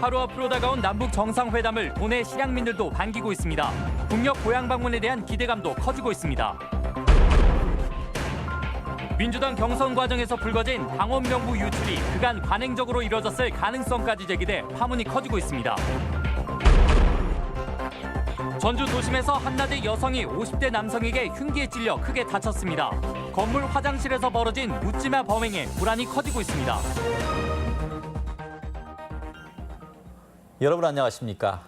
하루 앞으로 다가온 남북 정상회담을 도내 실향민들도 반기고 있습니다. 북녘 고향 방문에 대한 기대감도 커지고 있습니다. 민주당 경선 과정에서 불거진 당원 명부 유출이 그간 관행적으로 이뤄졌을 가능성까지 제기돼 파문이 커지고 있습니다. 전주 도심에서 한낮에 여성이 50대 남성에게 흉기에 찔려 크게 다쳤습니다. 건물 화장실에서 벌어진 묻지마 범행에 불안이 커지고 있습니다. 여러분 안녕하십니까?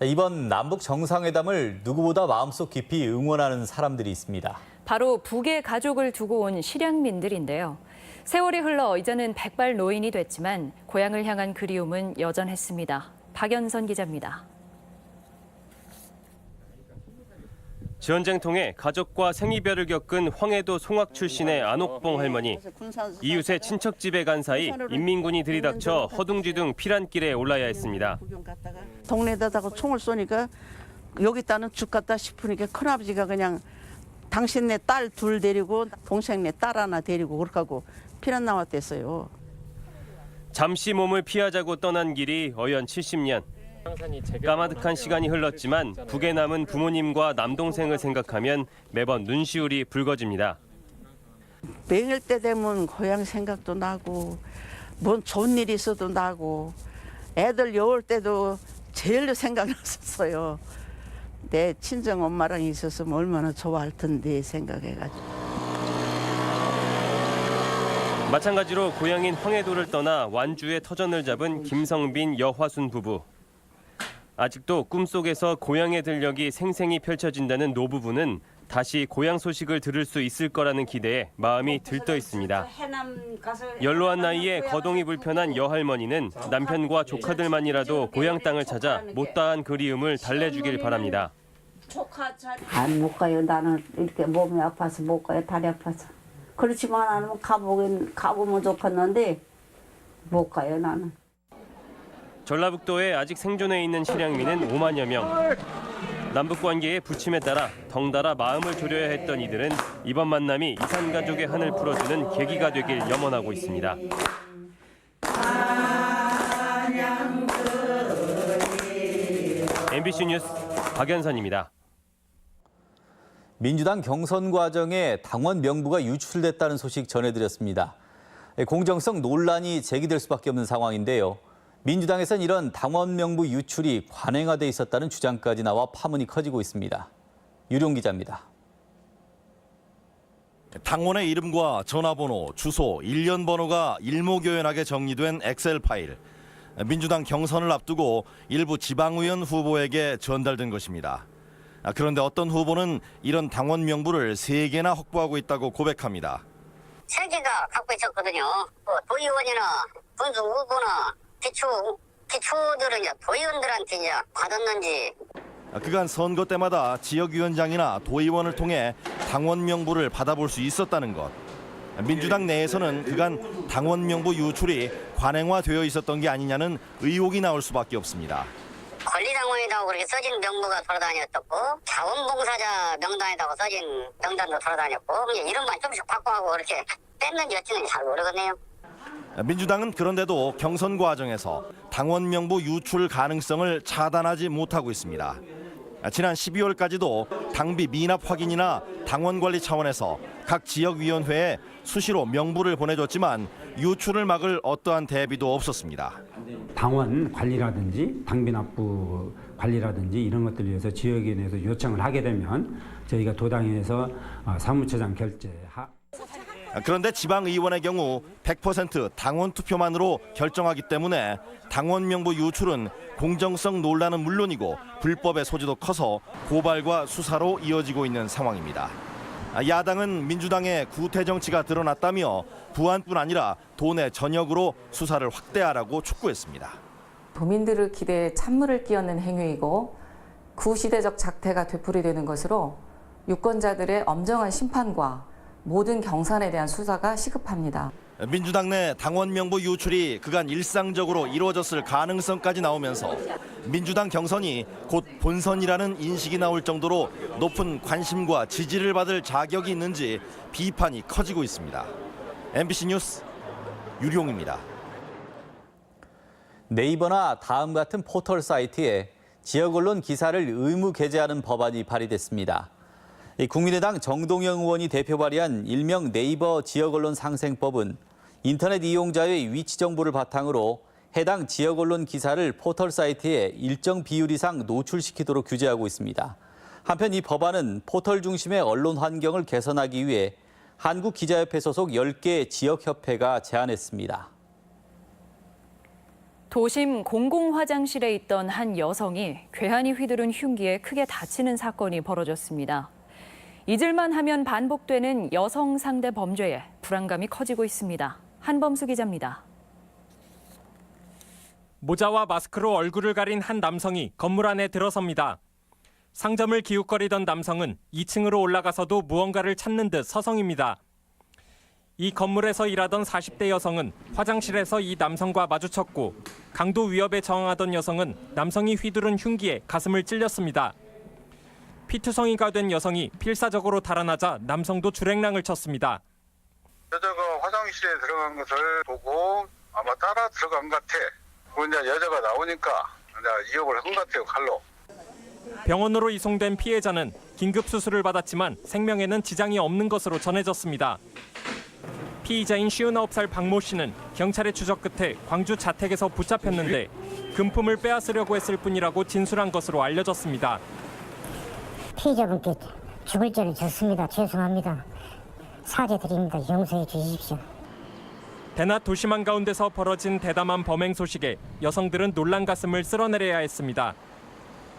이번 남북 정상회담을 누구보다 마음속 깊이 응원하는 사람들이 있습니다. 바로 북의 가족을 두고 온 실향민들인데요. 세월이 흘러 이제는 백발 노인이 됐지만 고향을 향한 그리움은 여전했습니다. 박연선 기자입니다. 전쟁통에 가족과 생이별을 겪은 황해도 송악 출신의 안옥봉 할머니. 이웃의 친척 집에 간 사이 인민군이 들이닥쳐 허둥지둥 피란길에 올라야 했습니다. 동네에다가 총을 쏘니까 여기 있다는 죽 같다 싶으니까 큰아버지가 그냥 당신네 딸 둘 데리고 동생네 딸 하나 데리고 그렇게 하고 피난 나왔댔어요. 잠시 몸을 피하자고 떠난 길이 어연 70년. 까마득한 시간이 흘렀지만 북에 남은 부모님과 남동생을 생각하면 매번 눈시울이 붉어집니다. 맹일 때 되면 고향 생각도 나고 뭔 좋은 일이 있어도 나고 애들 여올 때도 제일 생각났었어요. 내 친정 엄마랑 있었으면 얼마나 좋아할 텐데 생각해가지고. 마찬가지로 고향인 황해도를 떠나 완주의 터전을 잡은 김성빈, 여화순 부부. 아직도 꿈속에서 고향의 들녘이 생생히 펼쳐진다는 노부부는 다시 고향 소식을 들을 수 있을 거라는 기대에 마음이 들떠 있습니다. 연로한 나이에 거동이 불편한 여할머니는 남편과 조카들만이라도 고향 땅을 찾아 못다한 그리움을 달래주길 바랍니다. 안 못 가요. 나는 이렇게 몸이 아파서 못 가요. 다리 아파서. 그렇지만 나는 가보면 좋겠는데 못 가요 나는. 전라북도에 아직 생존해 있는 실향민은 5만여 명. 남북관계의 부침에 따라 덩달아 마음을 졸여야 했던 이들은 이번 만남이 이산가족의 한을 풀어주는 계기가 되길 염원하고 있습니다. MBC 뉴스 박연선입니다. 민주당 경선 과정에 당원 명부가 유출됐다는 소식 전해드렸습니다. 공정성 논란이 제기될 수밖에 없는 상황인데요. 민주당에선 이런 당원 명부 유출이 관행화돼 있었다는 주장까지 나와 파문이 커지고 있습니다. 유룡 기자입니다. 당원의 이름과 전화번호, 주소, 일련 번호가 일목요연하게 정리된 엑셀 파일. 민주당 경선을 앞두고 일부 지방의원 후보에게 전달된 것입니다. 그런데 어떤 후보는 이런 당원 명부를 3개나 확보하고 있다고 고백합니다. 3개가 갖고 있었거든요. 도의원이나 군수 후보나 기초들은 이제 도의원들한테 이제 받았는지. 그간 선거 때마다 지역위원장이나 도의원을 통해 당원 명부를 받아볼 수 있었다는 것. 민주당 내에서는 그간 당원 명부 유출이 관행화되어 있었던 게 아니냐는 의혹이 나올 수밖에 없습니다. 권리당원이라고 그렇게 써진 명부가 돌아다녔었고 자원봉사자 명단이라고 써진 명단도 돌아다녔고 이름만 조금씩 바꿔하고 그렇게 뺐는지 어찌는지 잘 모르겠네요. 민주당은 그런데도 경선 과정에서 당원 명부 유출 가능성을 차단하지 못하고 있습니다. 지난 12월까지도 당비 미납 확인이나 당원 관리 차원에서 각 지역위원회에 수시로 명부를 보내줬지만 유출을 막을 어떠한 대비도 없었습니다. 당원 관리라든지 당비 납부 관리라든지 이런 것들을 위해서 지역위원회에서 요청을 하게 되면 저희가 도당에서 사무처장 결재하. 그런데 지방의원의 경우 100% 당원 투표만으로 결정하기 때문에 당원 명부 유출은 공정성 논란은 물론이고 불법의 소지도 커서 고발과 수사로 이어지고 있는 상황입니다. 야당은 민주당의 구태 정치가 드러났다며 부안뿐 아니라 도내 전역으로 수사를 확대하라고 촉구했습니다. 도민들의 기대에 찬물을 끼얹는 행위이고 구시대적 작태가 되풀이되는 것으로 유권자들의 엄정한 심판과 모든 경선에 대한 수사가 시급합니다. 민주당 내 당원 명부 유출이 그간 일상적으로 이루어졌을 가능성까지 나오면서 민주당 경선이 곧 본선이라는 인식이 나올 정도로 높은 관심과 지지를 받을 자격이 있는지 비판이 커지고 있습니다. MBC 뉴스 유룡입니다. 네이버나 다음 같은 포털 사이트에 지역 언론 기사를 의무 게재하는 법안이 발의됐습니다. 국민의당 정동영 의원이 대표 발의한 일명 네이버 지역 언론 상생법은 인터넷 이용자의 위치 정보를 바탕으로 해당 지역 언론 기사를 포털 사이트에 일정 비율 이상 노출시키도록 규제하고 있습니다. 한편 이 법안은 포털 중심의 언론 환경을 개선하기 위해 한국기자협회 소속 10개 지역협회가 제안했습니다. 도심 공공화장실에 있던 한 여성이 괴한이 휘두른 흉기에 크게 다치는 사건이 벌어졌습니다. 잊을만 하면 반복되는 여성 상대 범죄에 불안감이 커지고 있습니다. 한범수 기자입니다. 모자와 마스크로 얼굴을 가린 한 남성이 건물 안에 들어섭니다. 상점을 기웃거리던 남성은 2층으로 올라가서도 무언가를 찾는 듯 서성입니다. 이 건물에서 일하던 40대 여성은 화장실에서 이 남성과 마주쳤고 강도 위협에 저항하던 여성은 남성이 휘두른 흉기에 가슴을 찔렸습니다. 피투성이가 된 여성이 필사적으로 달아나자 남성도 줄행랑을 쳤습니다. 여자가 화장실에 들어간 것을 보고 아마 따라 들어간 것 같아. 그리고 이제 여자가 나오니까 이제 이용을 한 것 같아요, 칼로. 병원으로 이송된 피해자는 긴급 수술을 받았지만 생명에는 지장이 없는 것으로 전해졌습니다. 피의자인 59살 박모 씨는 경찰의 추적 끝에 광주 자택에서 붙잡혔는데 금품을 빼앗으려고 했을 뿐이라고 진술한 것으로 알려졌습니다. 피해자분께 죽을 죄를 졌습니다. 죄송합니다. 사죄드립니다. 용서해 주십시오. 대낮 도심 한가운데서 벌어진 대담한 범행 소식에 여성들은 놀란 가슴을 쓸어내려야 했습니다.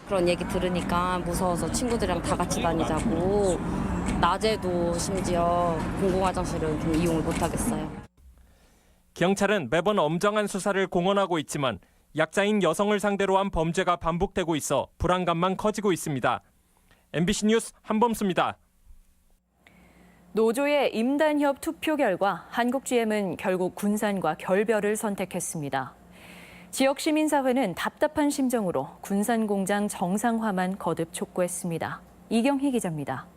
그런 얘기 들으니까 무서워서 친구들이랑 다 같이 다니자고 낮에도 심지어 공공화장실을 좀 이용을 못하겠어요. 경찰은 매번 엄정한 수사를 공언하고 있지만 약자인 여성을 상대로 한 범죄가 반복되고 있어 불안감만 커지고 있습니다. MBC 뉴스 한범수입니다. 노조의 임단협 투표 결과 한국GM은 결국 군산과 결별을 선택했습니다. 지역 시민사회는 답답한 심정으로 군산공장 정상화만 거듭 촉구했습니다. 이경희 기자입니다.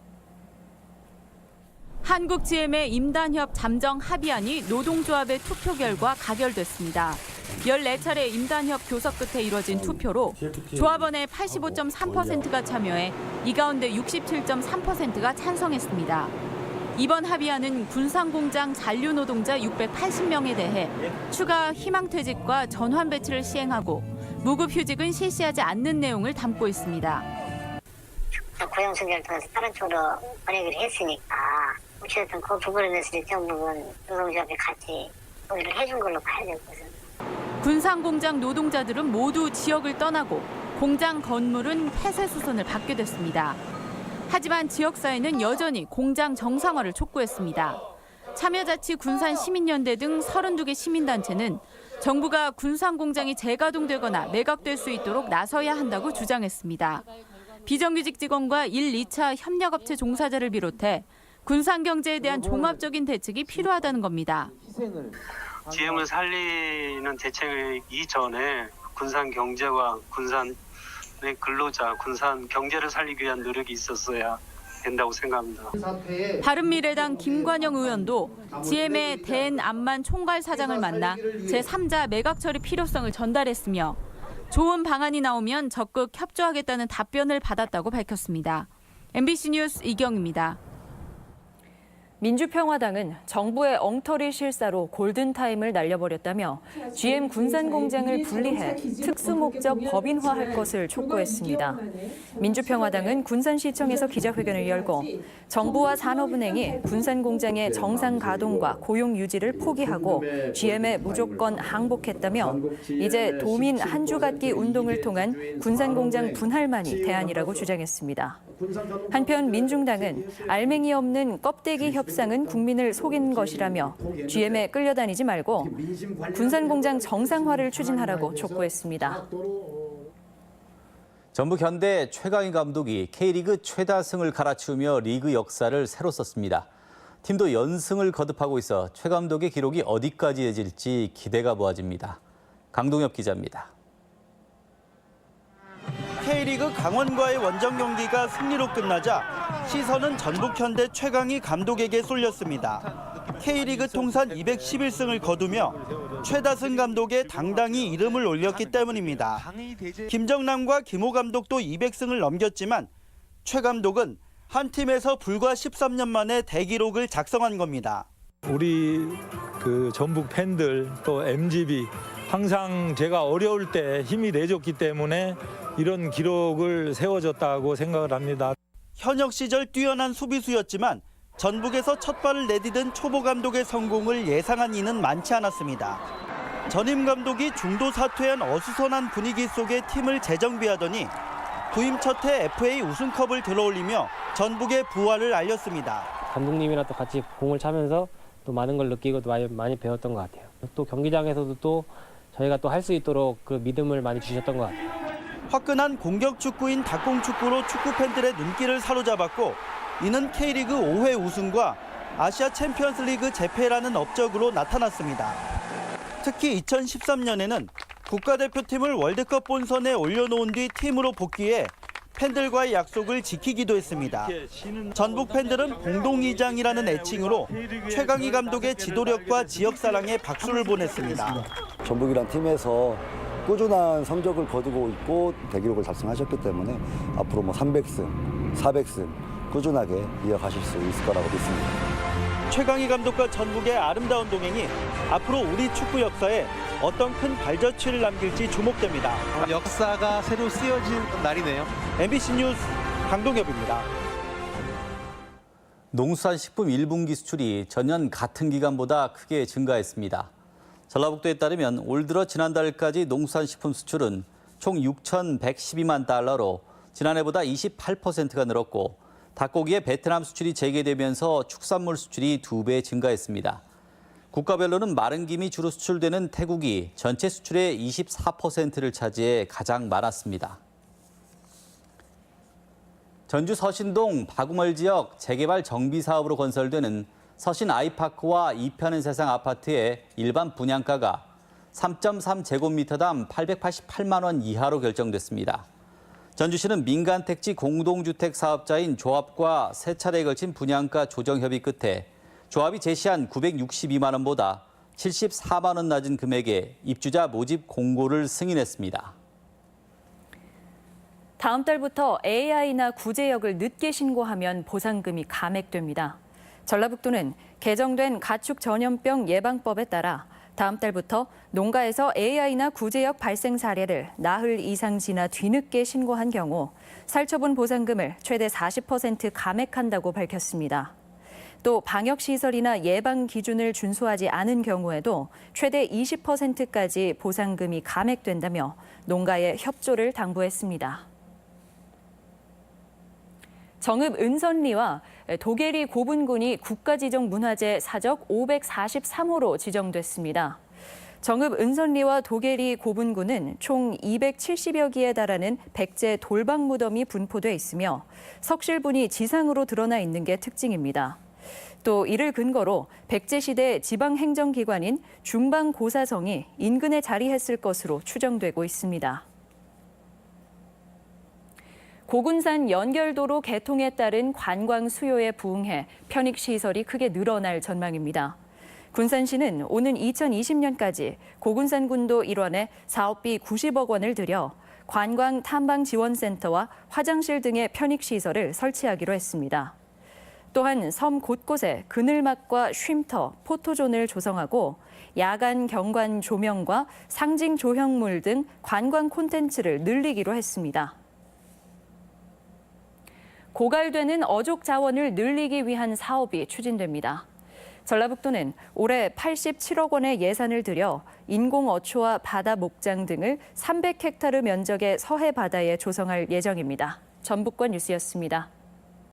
한국GM의 임단협 잠정 합의안이 노동조합의 투표 결과 가결됐습니다. 14차례 임단협 교섭 끝에 이뤄진 투표로 조합원의 85.3%가 참여해 이 가운데 67.3%가 찬성했습니다. 이번 합의안은 군산공장 잔류노동자 680명에 대해 추가 희망퇴직과 전환 배치를 시행하고 무급휴직은 실시하지 않는 내용을 담고 있습니다. 고용 승계를 통해서 다른 쪽으로 보내기로 했으니까 어쨌든 그 부분에 대해서 일정 부분 노동조합이 같이 동의를 해준 걸로 봐야 될 것은. 군산공장 노동자들은 모두 지역을 떠나고 공장 건물은 폐쇄 수순을 받게 됐습니다. 하지만 지역사회는 여전히 공장 정상화를 촉구했습니다. 참여자치 군산시민연대 등 32개 시민단체는 정부가 군산공장이 재가동되거나 매각될 수 있도록 나서야 한다고 주장했습니다. 비정규직 직원과 1, 2차 협력업체 종사자를 비롯해 군산 경제에 대한 종합적인 대책이 필요하다는 겁니다. GM을 살리는 대책 이전에 군산 경제와 군산의 근로자, 군산 경제를 살리기 위한 노력이 있었어야 된다고 생각합니다. 바른미래당 김관영 의원도 GM의 댄 암만 총괄 사장을 만나 제3자 매각 처리 필요성을 전달했으며 좋은 방안이 나오면 적극 협조하겠다는 답변을 받았다고 밝혔습니다. MBC 뉴스 이경입니다. 민주평화당은 정부의 엉터리 실사로 골든타임을 날려버렸다며 GM 군산공장을 분리해 특수목적 법인화할 것을 촉구했습니다. 민주평화당은 군산시청에서 기자회견을 열고 정부와 산업은행이 군산공장의 정상 가동과 고용 유지를 포기하고 GM에 무조건 항복했다며 이제 도민 한 주 갖기 운동을 통한 군산공장 분할만이 대안이라고 주장했습니다. 한편 민중당은 알맹이 없는 껍데기 협상은 국민을 속인 것이라며 GM에 끌려다니지 말고 군산공장 정상화를 추진하라고 촉구했습니다. 전북 현대 최강희 감독이 K리그 최다승을 갈아치우며 리그 역사를 새로 썼습니다. 팀도 연승을 거듭하고 있어 최 감독의 기록이 어디까지 이어질지 기대가 모아집니다. 강동엽 기자입니다. K리그 강원과의 원정 경기가 승리로 끝나자 시선은 전북 현대 최강희 감독에게 쏠렸습니다. K리그 통산 211승을 거두며 최다승 감독의 당당히 이름을 올렸기 때문입니다. 김정남과 김호 감독도 200승을 넘겼지만 최 감독은 한 팀에서 불과 13년 만에 대기록을 작성한 겁니다. 우리 전북 팬들 또 MGB 항상 제가 어려울 때 힘이 돼줬기 때문에 이런 기록을 세워줬다고 생각을 합니다. 현역 시절 뛰어난 수비수였지만 전북에서 첫 발을 내디딘 초보 감독의 성공을 예상한 이는 많지 않았습니다. 전임 감독이 중도 사퇴한 어수선한 분위기 속에 팀을 재정비하더니 부임 첫 해 FA 우승컵을 들어올리며 전북의 부활을 알렸습니다. 감독님이랑 또 같이 공을 차면서 또 많은 걸 느끼고 또 많이 배웠던 것 같아요. 또 경기장에서도 또 저희가 또 할 수 있도록 그 믿음을 많이 주셨던 것 같아요. 화끈한 공격 축구인 닭공 축구로 축구 팬들의 눈길을 사로잡았고 이는 K리그 5회 우승과 아시아 챔피언스리그 재패라는 업적으로 나타났습니다. 특히 2013년에는 국가대표팀을 월드컵 본선에 올려놓은 뒤 팀으로 복귀해 팬들과의 약속을 지키기도 했습니다. 전북 팬들은 공동이장이라는 애칭으로 최강희 감독의 지도력과 지역사랑에 박수를 보냈습니다. 전북이란 팀에서 꾸준한 성적을 거두고 있고 대기록을 달성하셨기 때문에 앞으로 300승, 400승 꾸준하게 이어가실 수 있을 거라고 믿습니다. 최강희 감독과 전북의 아름다운 동행이 앞으로 우리 축구 역사에 어떤 큰 발자취를 남길지 주목됩니다. 역사가 새로 쓰여진 날이네요. MBC 뉴스 강동엽입니다. 농수산식품 1분기 수출이 전년 같은 기간보다 크게 증가했습니다. 전라북도에 따르면 올 들어 지난달까지 농수산식품 수출은 총 6,112만 달러로 지난해보다 28%가 늘었고 닭고기의 베트남 수출이 재개되면서 축산물 수출이 2배 증가했습니다. 국가별로는 마른 김이 주로 수출되는 태국이 전체 수출의 24%를 차지해 가장 많았습니다. 전주 서신동 바구멀 지역 재개발 정비 사업으로 건설되는 서신 아이파크와 이편은 세상 아파트의 일반 분양가가 3.3제곱미터당 888만 원 이하로 결정됐습니다. 전주시는 민간 택지 공동주택 사업자인 조합과 세 차례에 걸친 분양가 조정 협의 끝에 조합이 제시한 962만 원보다 74만 원 낮은 금액에 입주자 모집 공고를 승인했습니다. 다음 달부터 AI나 구제역을 늦게 신고하면 보상금이 감액됩니다. 전라북도는 개정된 가축 전염병 예방법에 따라 다음 달부터 농가에서 AI나 구제역 발생 사례를 나흘 이상 지나 뒤늦게 신고한 경우 살처분 보상금을 최대 40% 감액한다고 밝혔습니다. 또 방역시설이나 예방 기준을 준수하지 않은 경우에도 최대 20%까지 보상금이 감액된다며 농가의 협조를 당부했습니다. 정읍 은선리와 도계리 고분군이 국가지정문화재 사적 543호로 지정됐습니다. 정읍 은선리와 도계리 고분군은 총 270여 기에 달하는 백제 돌박 무덤이 분포돼 있으며 석실분이 지상으로 드러나 있는 게 특징입니다. 또 이를 근거로 백제시대 지방행정기관인 중방고사성이 인근에 자리했을 것으로 추정되고 있습니다. 고군산 연결도로 개통에 따른 관광 수요에 부응해 편익시설이 크게 늘어날 전망입니다. 군산시는 오는 2020년까지 고군산군도 일원에 사업비 90억 원을 들여 관광 탐방 지원센터와 화장실 등의 편익시설을 설치하기로 했습니다. 또한 섬 곳곳에 그늘막과 쉼터, 포토존을 조성하고 야간 경관 조명과 상징 조형물 등 관광 콘텐츠를 늘리기로 했습니다. 고갈되는 어족 자원을 늘리기 위한 사업이 추진됩니다. 전라북도는 올해 87억 원의 예산을 들여 인공어초와 바다 목장 등을 300헥타르 면적의 서해 바다에 조성할 예정입니다. 전북권 뉴스였습니다.